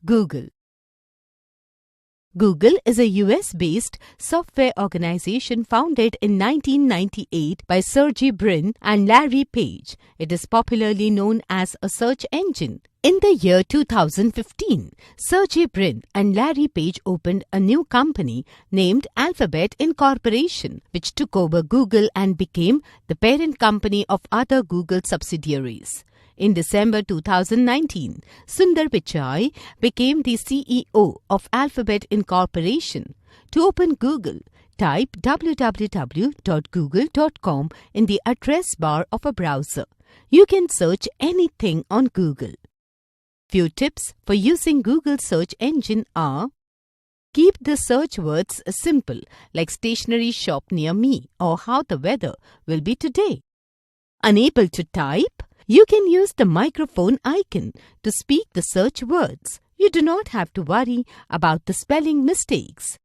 Google. Google is a US-based software organization founded in 1998 by Sergey Brin and Larry Page. It is popularly known as a search engine. In the year 2015, Sergey Brin and Larry Page opened a new company named Alphabet Incorporation, which took over Google and became the parent company of other Google subsidiaries. In December 2019, Sundar Pichai became the CEO of Alphabet Incorporation. To open Google, type www.google.com in the address bar of a browser. You can search anything on Google. Few tips for using Google search engine are: keep the search words simple, like stationery shop near me or how the weather will be today. Unable to type? You can use the microphone icon to speak the search words. You do not have to worry about the spelling mistakes.